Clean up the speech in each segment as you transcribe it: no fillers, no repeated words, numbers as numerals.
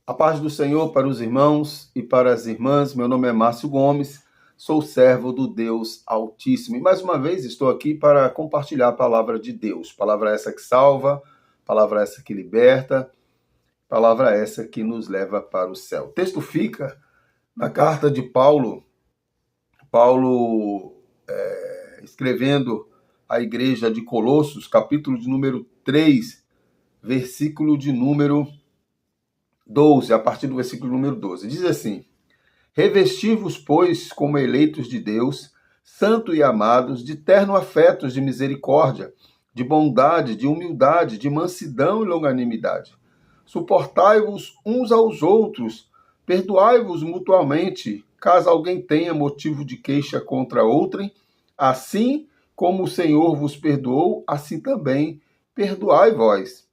A paz do Senhor para os irmãos e para as irmãs. Meu nome é Márcio Gomes, sou servo do Deus Altíssimo. E mais uma vez estou aqui para compartilhar a palavra de Deus. Palavra essa que salva, palavra essa que liberta, palavra essa que nos leva para o céu. O texto fica na carta de Paulo escrevendo à igreja de Colossos, capítulo de número 3, versículo de número 12, a partir do versículo número 12. Diz assim: Revesti-vos, pois, como eleitos de Deus, santos e amados, de terno afetos de misericórdia, de bondade, de humildade, de mansidão e longanimidade. Suportai-vos uns aos outros, perdoai-vos mutuamente, caso alguém tenha motivo de queixa contra outrem, assim como o Senhor vos perdoou, assim também perdoai vós.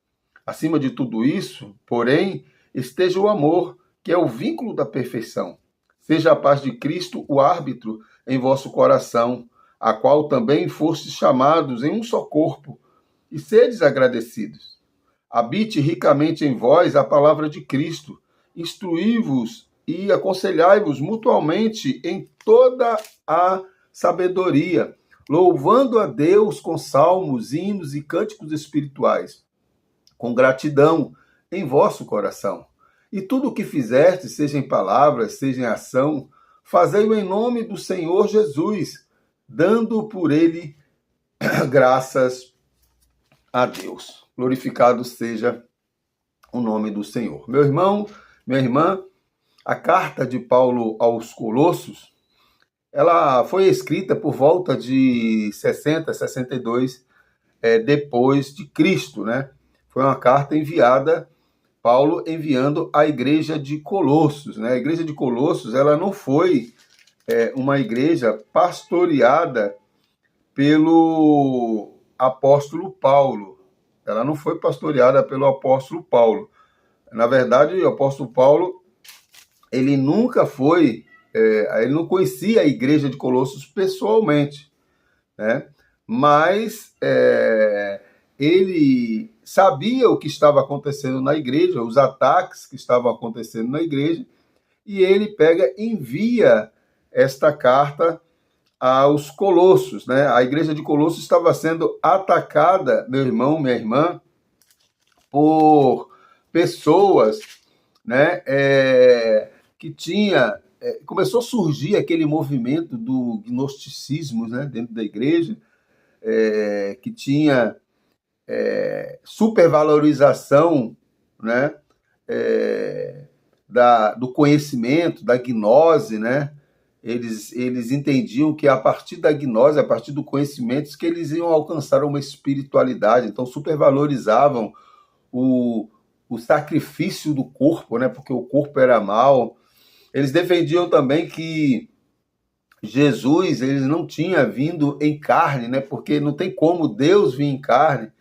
Acima de tudo isso, porém, esteja o amor, que é o vínculo da perfeição. Seja a paz de Cristo o árbitro em vosso coração, a qual também fostes chamados em um só corpo, e sedes agradecidos. Habite ricamente em vós a palavra de Cristo, instruí-vos e aconselhai-vos mutualmente em toda a sabedoria, louvando a Deus com salmos, hinos e cânticos espirituais, com gratidão em vosso coração. E tudo o que fizerdes, seja em palavras, seja em ação, fazei-o em nome do Senhor Jesus, dando por ele graças a Deus. Glorificado seja o nome do Senhor. Meu irmão, minha irmã, a carta de Paulo aos Colossos, ela foi escrita por volta de 60, 62 depois de Cristo, né? Foi uma carta enviada, Paulo enviando à igreja de Colossos, né? A igreja de Colossos, ela não foi uma igreja pastoreada pelo apóstolo Paulo. Ela não foi pastoreada pelo apóstolo Paulo. Na verdade, o apóstolo Paulo, ele nunca foi, ele não conhecia a igreja de Colossos pessoalmente, né? Mas ele sabia o que estava acontecendo na igreja, os ataques que estavam acontecendo na igreja, e ele envia esta carta aos Colossos, né? A igreja de Colossos estava sendo atacada, meu irmão, minha irmã, por pessoas, né, que começou a surgir aquele movimento do gnosticismo, né, dentro da igreja, que tinha supervalorização, né, do conhecimento, da gnose, né? Eles entendiam que a partir da gnose, a partir do conhecimento, que eles iam alcançar uma espiritualidade. Então, supervalorizavam o sacrifício do corpo, né? Porque o corpo era mau. Eles defendiam também que Jesus ele não tinha vindo em carne, né? Porque não tem como Deus vir em carne,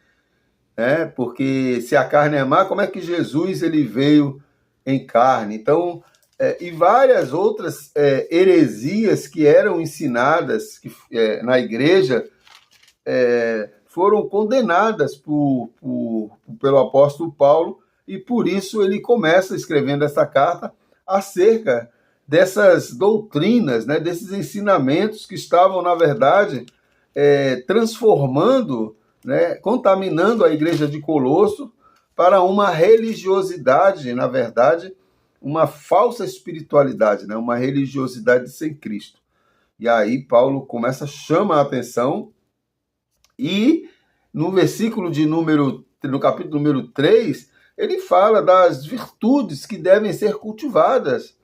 né? Porque se a carne é má, como é que Jesus ele veio em carne? Então, e várias outras heresias que eram ensinadas na igreja foram condenadas pelo apóstolo Paulo, e por isso ele começa escrevendo essa carta acerca dessas doutrinas, né, desses ensinamentos que estavam, na verdade, transformando, né, contaminando a igreja de Colosso para uma religiosidade, na verdade, uma falsa espiritualidade, né, uma religiosidade sem Cristo. E aí Paulo chama a atenção, e no no capítulo número 3, ele fala das virtudes que devem ser cultivadas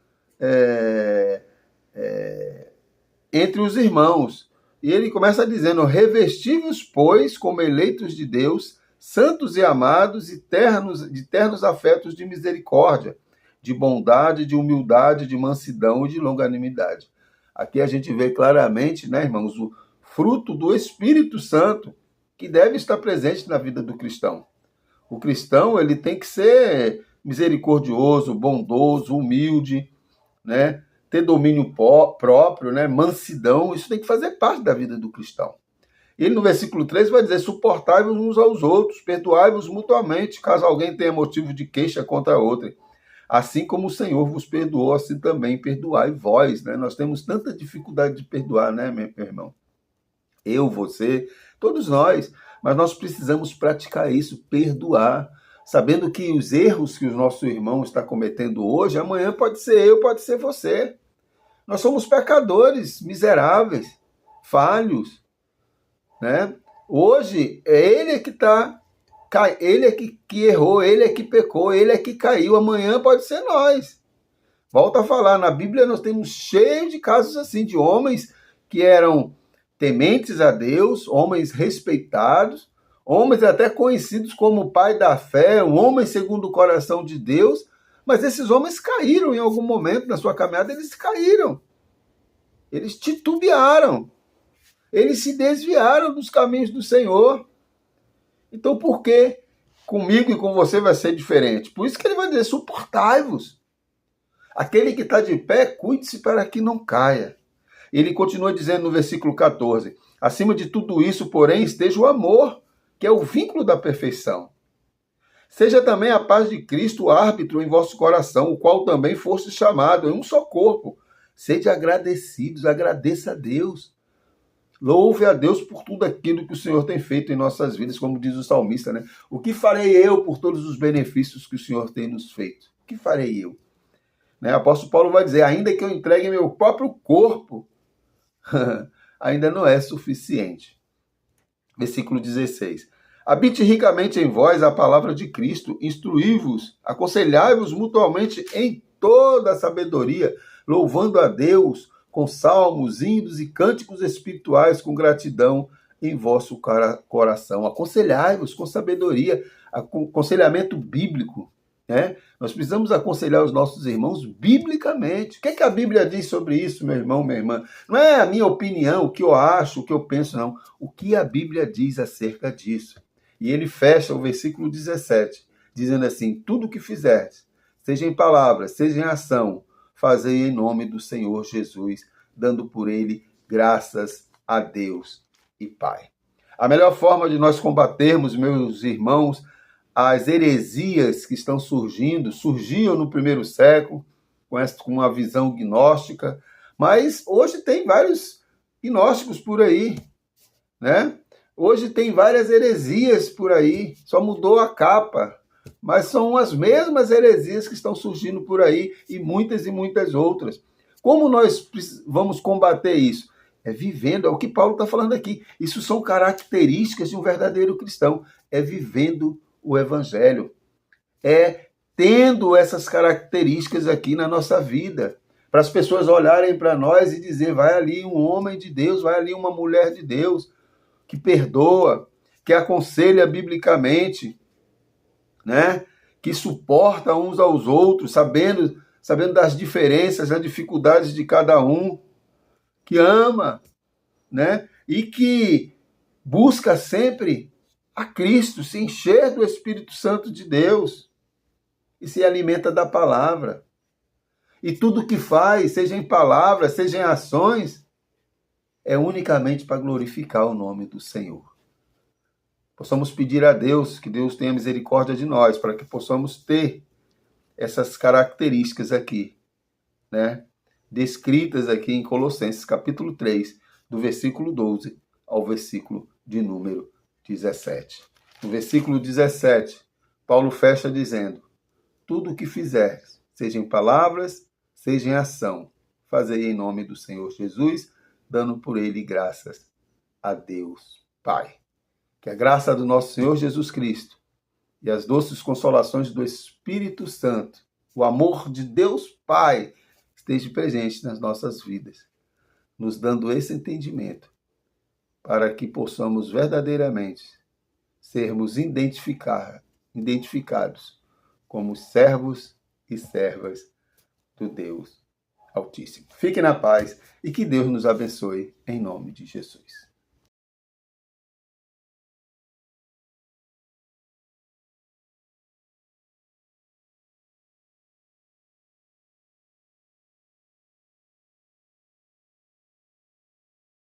entre os irmãos. E ele começa dizendo: revesti-vos, pois, como eleitos de Deus, santos e amados, e de ternos afetos de misericórdia, de bondade, de humildade, de mansidão e de longanimidade. Aqui a gente vê claramente, né, irmãos, o fruto do Espírito Santo que deve estar presente na vida do cristão. O cristão ele tem que ser misericordioso, bondoso, humilde, né, ter domínio próprio, né, mansidão. Isso tem que fazer parte da vida do cristão. Ele no versículo 3 vai dizer: suportai-vos uns aos outros, perdoai-vos mutuamente, caso alguém tenha motivo de queixa contra outrem. Assim como o Senhor vos perdoou, assim também perdoai vós, né? Nós temos tanta dificuldade de perdoar, né, meu irmão? Eu, você, todos nós. Mas nós precisamos praticar isso, perdoar, sabendo que os erros que o nosso irmão está cometendo hoje, amanhã pode ser eu, pode ser você. Nós somos pecadores, miseráveis, falhos, né? Hoje é ele que está, ele é que errou, ele é que pecou, ele é que caiu. Amanhã pode ser nós. Volto a falar, na Bíblia nós temos cheio de casos assim, de homens que eram tementes a Deus, homens respeitados, homens até conhecidos como pai da fé, um homem segundo o coração de Deus, mas esses homens caíram em algum momento na sua caminhada, eles caíram. Eles titubearam. Eles se desviaram dos caminhos do Senhor. Então por que comigo e com você vai ser diferente? Por isso que ele vai dizer, suportai-vos. Aquele que está de pé, cuide-se para que não caia. Ele continua dizendo no versículo 14, acima de tudo isso, porém, esteja o amor, que é o vínculo da perfeição. Seja também a paz de Cristo o árbitro em vosso coração, o qual também foste chamado em um só corpo. Sede agradecidos, agradeça a Deus. Louve a Deus por tudo aquilo que o Senhor tem feito em nossas vidas, como diz o salmista, né? O que farei eu por todos os benefícios que o Senhor tem nos feito? O que farei eu? Né? O apóstolo Paulo vai dizer, ainda que eu entregue meu próprio corpo, ainda não é suficiente. Versículo 16. Habite ricamente em vós a palavra de Cristo, instruí-vos, aconselhai-vos mutuamente em toda a sabedoria, louvando a Deus com salmos, hinos e cânticos espirituais com gratidão em vosso coração. Aconselhai-vos com sabedoria, aconselhamento bíblico. Né? Nós precisamos aconselhar os nossos irmãos biblicamente. O que é que a Bíblia diz sobre isso, meu irmão, minha irmã? Não é a minha opinião, o que eu acho, o que eu penso, não. O que a Bíblia diz acerca disso? E ele fecha o versículo 17, dizendo assim, tudo o que fizerdes, seja em palavra, seja em ação, fazei em nome do Senhor Jesus, dando por ele graças a Deus e Pai. A melhor forma de nós combatermos, meus irmãos, as heresias que estão surgiam no primeiro século, com uma visão gnóstica, mas hoje tem vários gnósticos por aí, né? Hoje tem várias heresias por aí, só mudou a capa, mas são as mesmas heresias que estão surgindo por aí e muitas outras. Como nós vamos combater isso? É vivendo, é o que Paulo está falando aqui. Isso são características de um verdadeiro cristão, é vivendo o evangelho, é tendo essas características aqui na nossa vida, para as pessoas olharem para nós e dizer, vai ali um homem de Deus, vai ali uma mulher de Deus, que perdoa, que aconselha biblicamente, né? Que suporta uns aos outros, sabendo das diferenças, das dificuldades de cada um, que ama, né? E que busca sempre a Cristo, se encher do Espírito Santo de Deus e se alimenta da palavra. E tudo que faz, seja em palavras, seja em ações, é unicamente para glorificar o nome do Senhor. Possamos pedir a Deus que Deus tenha misericórdia de nós, para que possamos ter essas características aqui, né? Descritas aqui em Colossenses capítulo 3, do versículo 12 ao versículo de número 17. No versículo 17, Paulo fecha dizendo, tudo o que fizeres, seja em palavras, seja em ação, fazei em nome do Senhor Jesus, dando por ele graças a Deus Pai. Que a graça do nosso Senhor Jesus Cristo e as doces consolações do Espírito Santo, o amor de Deus Pai, esteja presente nas nossas vidas, nos dando esse entendimento, para que possamos verdadeiramente sermos identificados como servos e servas do Deus Altíssimo. Fique na paz e que Deus nos abençoe em nome de Jesus.